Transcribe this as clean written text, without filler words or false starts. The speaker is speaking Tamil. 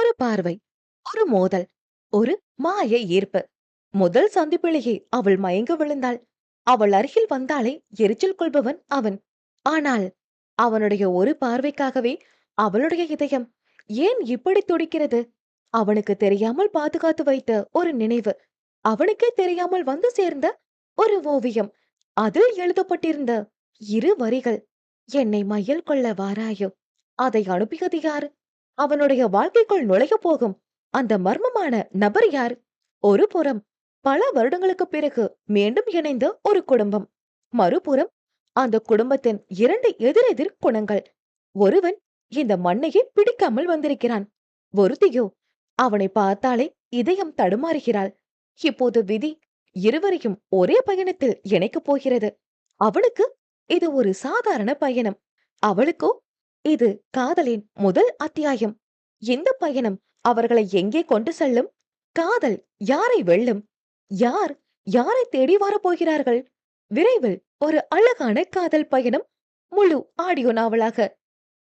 ஒரு பார்வை, ஒரு மோதல், ஒரு மாய ஈர்ப்பு. முதல் சந்திப்பிலேயே அவள் மயங்க விழுந்தாள். அவள் அருகில் வந்தாலே எரிச்சல் கொள்பவன் அவன். ஆனால் அவனுடைய ஒரு பார்வைக்காகவே அவளுடைய இதயம் ஏன் இப்படி துடிக்கிறது? அவனுக்கு தெரியாமல் பாதுகாத்து வைத்த ஒரு நினைவு, அவனுக்கே தெரியாமல் வந்து சேர்ந்த ஒரு ஓவியம். அதில் எழுதப்பட்டிருந்த இரு வரிகள்: என்னை மையல் கொள்ள வாராயோ. அதை அனுப்பியது யாரு? அவனுடைய வாழ்க்கைக்குள் நுழைய போகும் அந்த மர்மமான நபர் யார்? ஒரு புறம் பல வருடங்களுக்கு பிறகு மீண்டும் இணைந்த ஒரு குடும்பம், மறுபுறம் அந்த குடும்பத்தின் இரண்டு எதிரெதிர் குணங்கள். ஒருவன் இந்த மண்ணையே பிடிக்காமல் வந்திருக்கிறான், ஒருத்தியோ அவனை பார்த்தாலே இதயம் தடுமாறுகிறாள். இப்போது விதி இருவரையும் ஒரே பயணத்தில் இணைக்கப் போகிறது. அவனுக்கு இது ஒரு சாதாரண பயணம், அவளுக்கோ இது காதலின் முதல் அத்தியாயம். இந்த பயணம் அவர்களை எங்கே கொண்டு செல்லும்? காதல் யாரை வெல்லும்? யார் யாரை தேடி வரப் போகிறார்கள்? விரைவில் ஒரு அழகான காதல் பயணம் முழு ஆடியோ நாவலாக